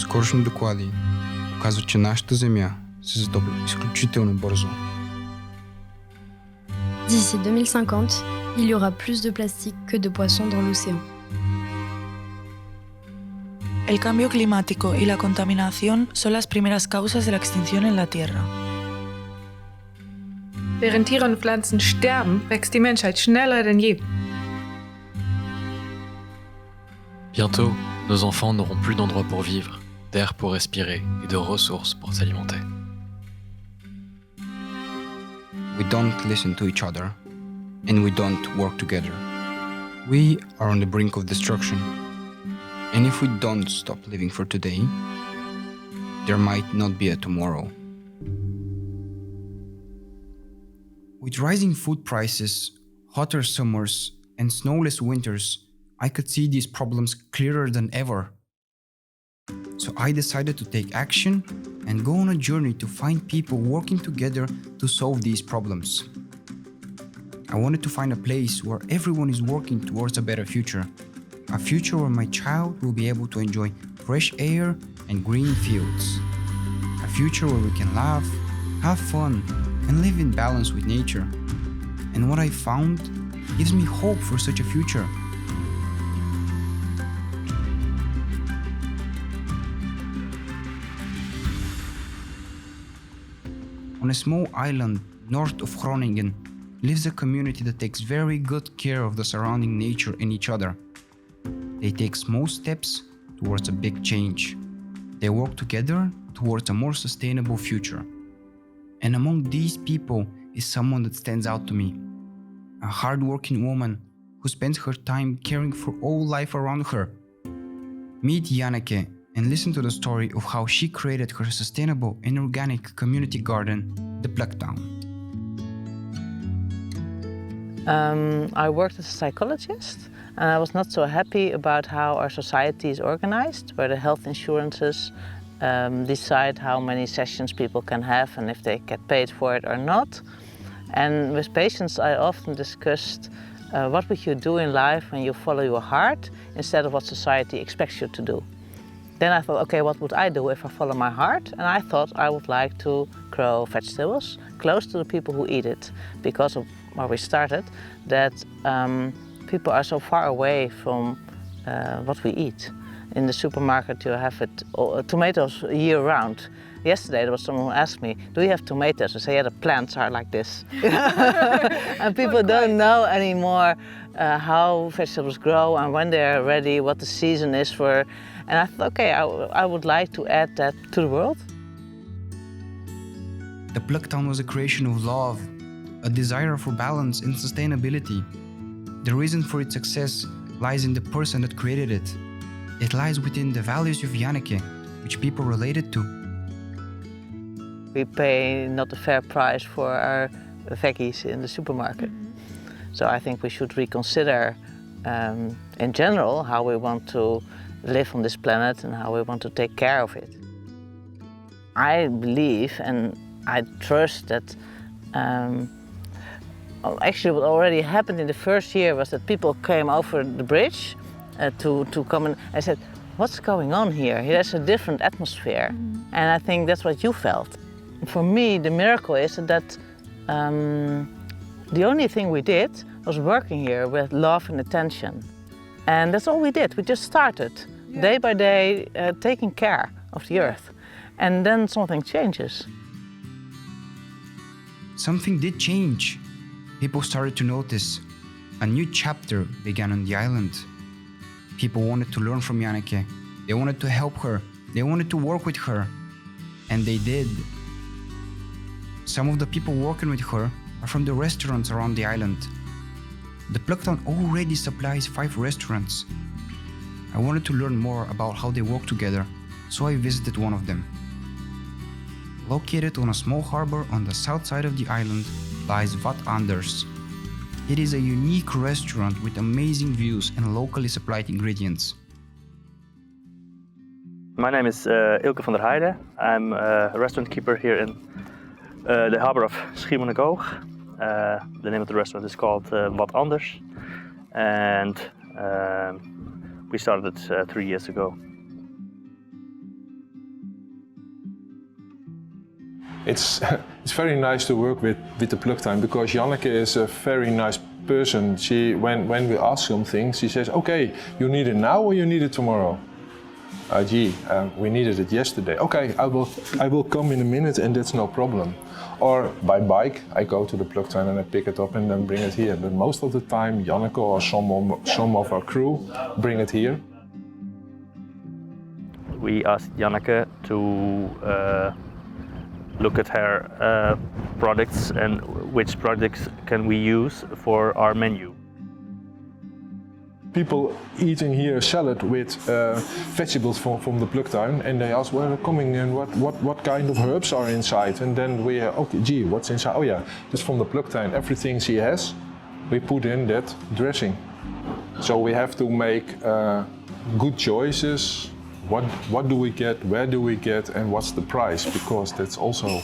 скорошни доклади показват, че нашата Земя се затопля изключително бързо. D'ici 2050, il y aura plus de plastique que de poissons dans l'océan. El cambio climático y la contaminación son las primeras causas de la extinción en la Tierra. Während Tiere und Pflanzen sterben, wächst die Menschheit schneller denn je. Bientôt, nos enfants n'auront plus d'endroit pour vivre, d'air pour respirer et de ressources pour s'alimenter. We don't listen to each other, and we don't work together. We are on the brink of destruction. And if we don't stop living for today, there might not be a tomorrow. With rising food prices, hotter summers, and snowless winters, I could see these problems clearer than ever. So I decided to take action and go on a journey to find people working together to solve these problems. I wanted to find a place where everyone is working towards a better future. A future where my child will be able to enjoy fresh air and green fields. A future where we can laugh, have fun, and live in balance with nature. And what I found gives me hope for such a future. On a small island north of Groningen lives a community that takes very good care of the surrounding nature and each other. They take small steps towards a big change. They work together towards a more sustainable future. And among these people is someone that stands out to me. A hard-working woman who spends her time caring for all life around her. Meet Janneke and listen to the story of how she created her sustainable and organic community garden, the Pluktown. I worked as a psychologist, and I was not so happy about how our society is organized, where the health insurances decide how many sessions people can have and if they get paid for it or not. And with patients I often discussed what would you do in life when you follow your heart instead of what society expects you to do. Then I thought, okay, what would I do if I follow my heart? And I thought I would like to grow vegetables close to the people who eat it, because of where we started, that people are so far away from what we eat. In the supermarket you have tomatoes year round. Yesterday there was someone who asked me, do you have tomatoes? I say, yeah, the plants are like this. And people don't know anymore how vegetables grow and when they're ready, what the season is for. And I thought, okay, I would like to add that to the world. The Pluktown was a creation of love, a desire for balance and sustainability. The reason for its success lies in the person that created it. It lies within the values of Janneke, which people related to. We pay not a fair price for our veggies in the supermarket. So I think we should reconsider in general how we want to live on this planet and how we want to take care of it. I believe and I trust that actually what already happened in the first year was that people came over the bridge to come and I said, what's going on here? There's a different atmosphere. And I think that's what you felt. For me, the miracle is that the only thing we did was working here with love and attention. And that's all we did. We just started day by day taking care of the earth. And then something changes. Something did change. People started to notice. A new chapter began on the island. People wanted to learn from Janneke. They wanted to help her. They wanted to work with her. And they did. Some of the people working with her are from the restaurants around the island. The Pluktown already supplies 5 restaurants. I wanted to learn more about how they work together, so I visited one of them. Located on a small harbor on the south side of the island lies Wat Anders. It is a unique restaurant with amazing views and locally supplied ingredients. My name is Ilke van der Heijden. I'm a restaurant keeper here in the harbor of Schiermonnikoog. The name of the restaurant is called Wat Anders, and we started 3 years ago. it's very nice to work with the plug time because Janneke is a very nice person. When we ask something, she says, okay, you need it now or you need it tomorrow? We needed it yesterday. Okay, I will come in a minute and that's no problem. Or by bike, I go to the plug time and I pick it up and then bring it here. But most of the time, Janneke or some of our crew bring it here. We asked Janneke to look at her products and which products can we use for our menu. People eating here salad with vegetables from the plug time, and they ask where they're coming and what kind of herbs are inside. And then we okay, what's inside? Oh yeah, that's from the plug time. Everything she has, we put in that dressing. So we have to make good choices. What do we get? Where do we get? And what's the price? Because that's also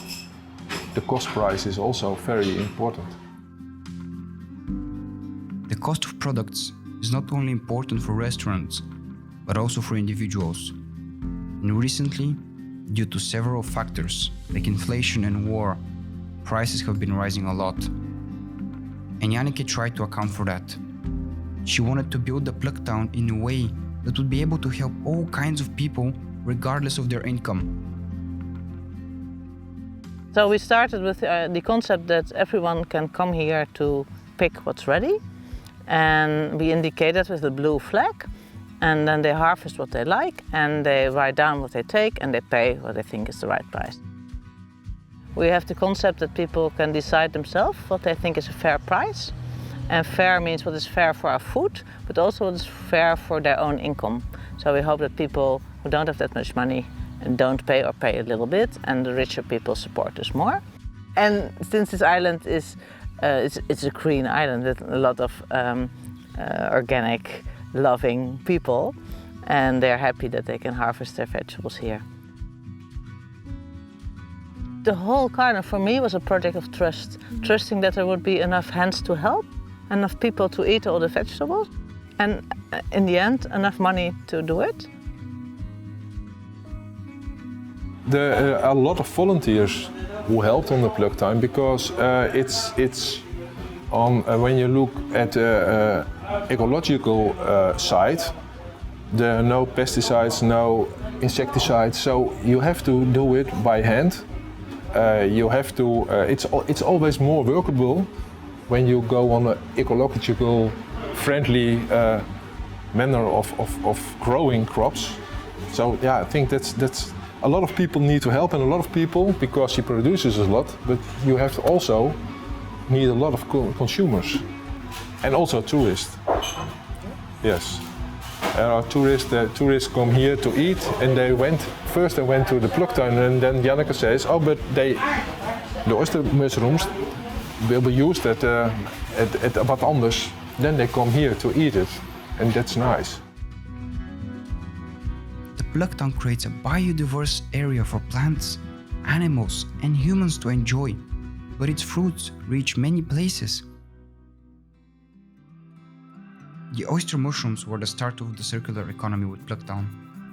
the cost price is also very important. The cost of products is not only important for restaurants, but also for individuals. And recently, due to several factors like inflation and war, prices have been rising a lot. And Janneke tried to account for that. She wanted to build the plug town in a way that would be able to help all kinds of people regardless of their income. So we started with the concept that everyone can come here to pick what's ready. And we indicate that with the blue flag, and then they harvest what they like and they write down what they take and they pay what they think is the right price. We have the concept that people can decide themselves what they think is a fair price, and fair means what is fair for our food, but also what is fair for their own income. So we hope that people who don't have that much money and don't pay or pay a little bit, and the richer people support us more. And since this island is it's a green island with a lot of organic, loving people, and they're happy that they can harvest their vegetables here. The whole garden for me was a project of trust, trusting that there would be enough hands to help, enough people to eat all the vegetables, and in the end, enough money to do it. There are a lot of volunteers who helped on the plug time because it's on when you look at the ecological side, there are no pesticides, no insecticides, so you have to do it by hand. You have to. It's always more workable when you go on an ecological friendly manner of growing crops. So yeah, I think that's. A lot of people need to help, and a lot of people, because she produces a lot, but you have to also need a lot of consumers and also tourists. Yes, there are tourists come here to eat, and they went to the plug tuin, and then Janneke says, oh, but the oyster mushrooms will be used at wat anders. Then they come here to eat it, and that's nice. Plug town creates a biodiverse area for plants, animals, and humans to enjoy, but its fruits reach many places. The oyster mushrooms were the start of the circular economy with Plug town.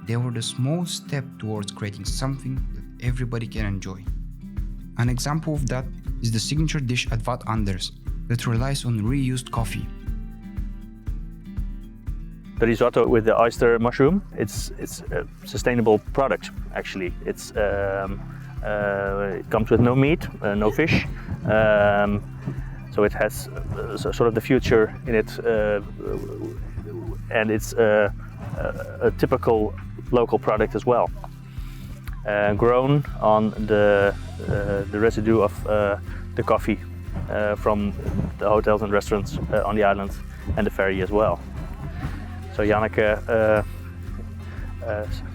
They were the small step towards creating something that everybody can enjoy. An example of that is the signature dish at Wat Anders that relies on reused coffee. The risotto with the oyster mushroom, it's a sustainable product actually. It comes with no meat, no fish, so it has sort of the future in it, and it's a typical local product as well. Grown on the residue of the coffee from the hotels and restaurants on the island and the ferry as well. So Janneke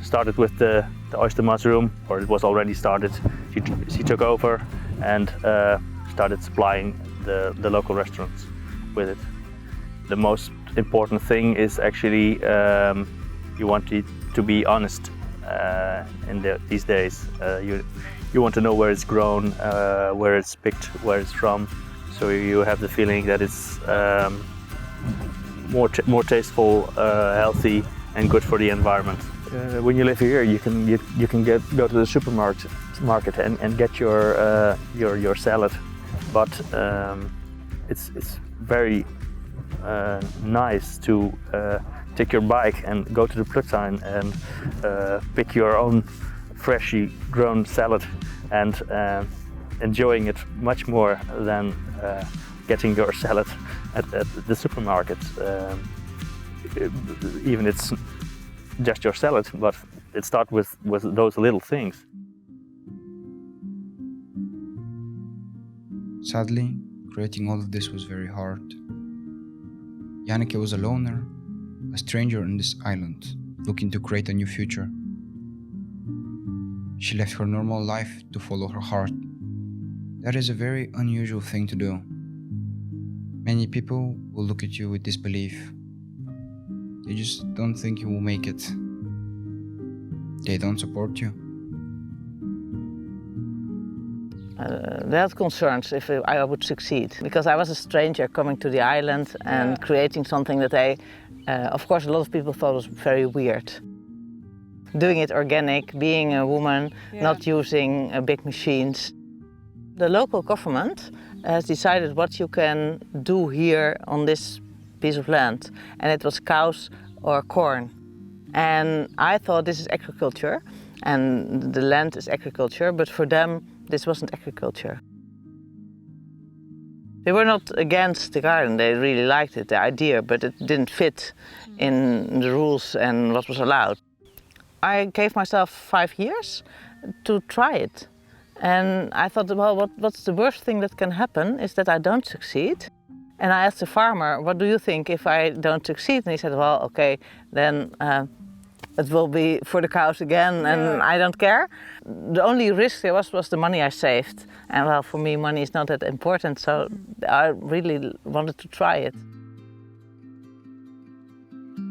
started with the oyster mushroom, or it was already started. She took over and started supplying the local restaurants with it. The most important thing is actually you want it to be honest these days. You want to know where it's grown, where it's picked, where it's from, so you have the feeling that it's more tasteful, healthy, and good for the environment. when you live here, you can go to the supermarket and get your salad, but it's very nice to take your bike and go to the Pluktuin and pick your own freshly grown salad and enjoying it much more than getting your salad at the supermarket. Even it's just your salad, but it starts with those little things. Sadly, creating all of this was very hard. Janneke was a loner, a stranger on this island, looking to create a new future. She left her normal life to follow her heart. That is a very unusual thing to do. Many people will look at you with disbelief. They just don't think you will make it. They don't support you. They had concerns if I would succeed, because I was a stranger coming to the island and creating something that of course, a lot of people thought was very weird. Doing it organic, being a woman, not using big machines. The local government has decided what you can do here on this piece of land, and it was cows or corn. And I thought this is agriculture, and the land is agriculture, but for them this wasn't agriculture. They were not against the garden, they really liked it, the idea, but it didn't fit in the rules and what was allowed. I gave myself 5 years to try it. And I thought, well, what's the worst thing that can happen is that I don't succeed. And I asked the farmer, what do you think if I don't succeed? And he said, well, okay, then it will be for the cows again, and I don't care. The only risk there was the money I saved. And well, for me, money is not that important, so I really wanted to try it.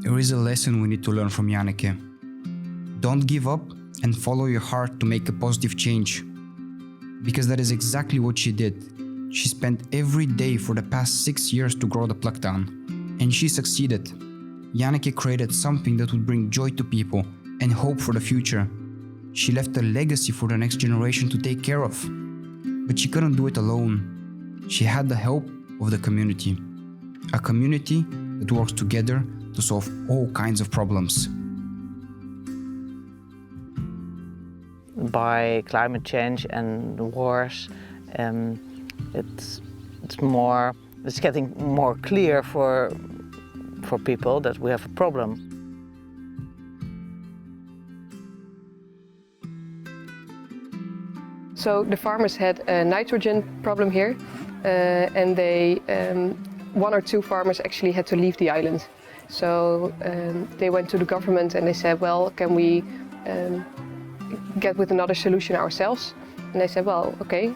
There is a lesson we need to learn from Janneke. Don't give up and follow your heart to make a positive change. Because that is exactly what she did. She spent every day for the past 6 years to grow the Pluktuin, and she succeeded. Janneke created something that would bring joy to people and hope for the future. She left a legacy for the next generation to take care of. But she couldn't do it alone. She had the help of the community. A community that works together to solve all kinds of problems. By climate change and wars, it's getting more clear for people that we have a problem. So the farmers had a nitrogen problem here, and they 1 or 2 farmers actually had to leave the island. So they went to the government and they said, well, can we get with another solution ourselves? And they said, well, okay,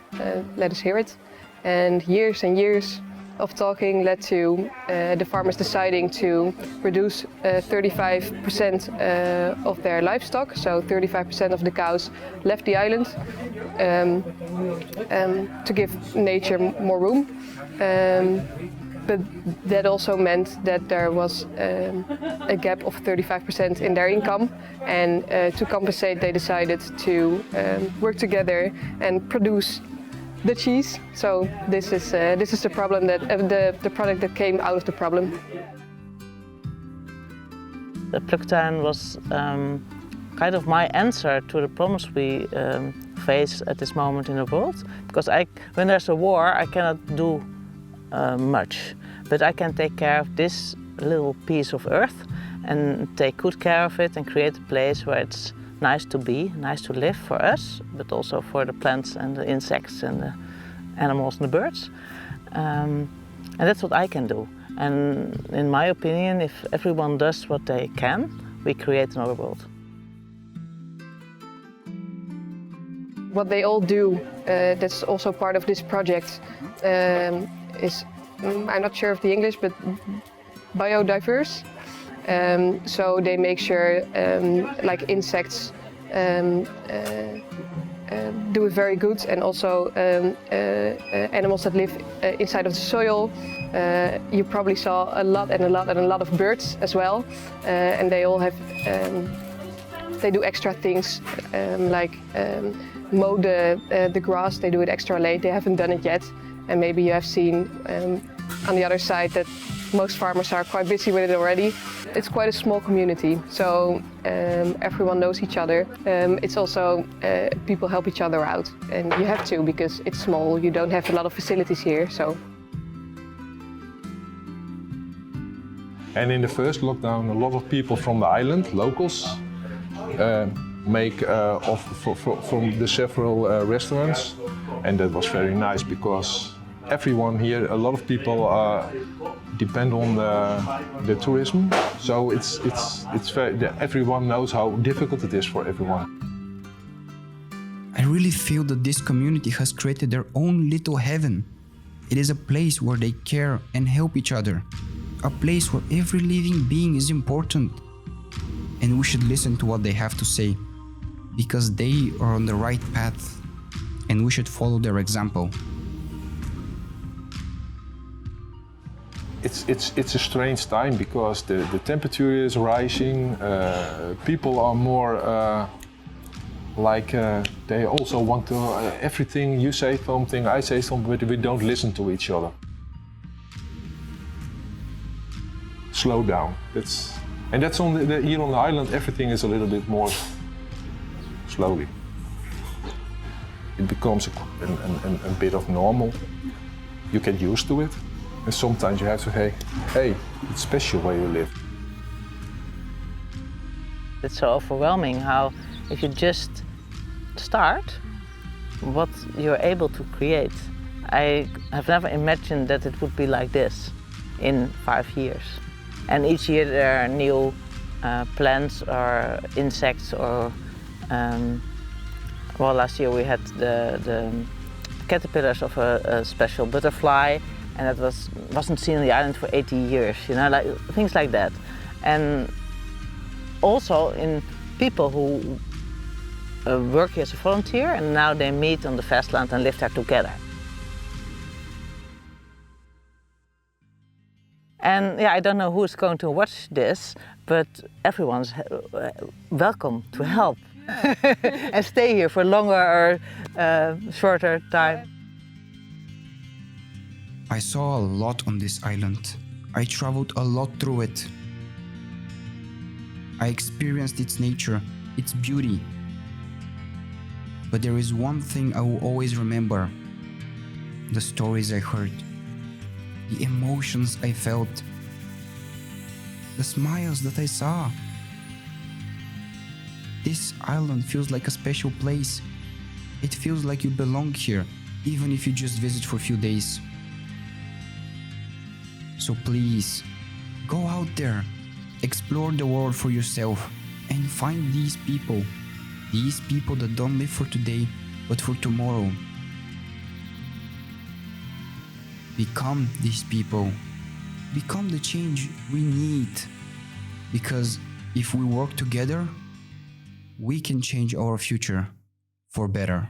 let us hear it. And years of talking led to the farmers deciding to reduce 35% of their livestock. So 35% of the cows left the island to give nature more room. But that also meant that there was a gap of 35% in their income, and to compensate they decided to work together and produce the cheese. So this is the problem that the product that came out of the problem. The Pluktuin was kind of my answer to the problems we face at this moment in the world. Because when there's a war, I cannot do much, but I can take care of this little piece of earth and take good care of it and create a place where it's nice to be, nice to live for us, but also for the plants and the insects and the animals and the birds. And that's what I can do. And in my opinion, if everyone does what they can, we create another world. What they all do, that's also part of this project, is, I'm not sure of the English, but biodiverse. So they make sure like insects do it very good, and also animals that live inside of the soil. You probably saw a lot of birds as well, and they all have they do extra things like mow the grass. They do it extra late. They haven't done it yet. And maybe you have seen on the other side that most farmers are quite busy with it already. It's quite a small community, so everyone knows each other. It's also people help each other out, and you have to because it's small. You don't have a lot of facilities here, so. And in the first lockdown, a lot of people from the island, locals, make off from the several restaurants, and that was very nice because everyone here, a lot of people depend on the tourism, so it's very, everyone knows how difficult it is for everyone. I really feel that this community has created their own little heaven. It is a place where they care and help each other, a place where every living being is important, and we should listen to what they have to say, because they are on the right path, and we should follow their example. It's a strange time because the temperature is rising. People are more they also want to everything. You say something, I say something, but we don't listen to each other. Slow down. That's on here on the island. Everything is a little bit more slowly. It becomes a bit of normal. You get used to it. And sometimes you have to say, hey, it's special where you live. It's so overwhelming how if you just start, what you're able to create. I have never imagined that it would be like this in 5 years. And each year there are new plants or insects or, well, last year we had the caterpillars of a special butterfly, and that wasn't seen on the island for 80 years, you know, like things like that. And also in people who work here as a volunteer, and now they meet on the fastland and live there together. And yeah, I don't know who is going to watch this, but everyone's welcome to help and stay here for longer or shorter time. I saw a lot on this island. I traveled a lot through it. I experienced its nature, its beauty. But there is one thing I will always remember: the stories I heard, the emotions I felt, the smiles that I saw. This island feels like a special place. It feels like you belong here, even if you just visit for a few days. So please, go out there, explore the world for yourself, and find these people that don't live for today, but for tomorrow. Become these people. Become the change we need. Because if we work together, we can change our future for better.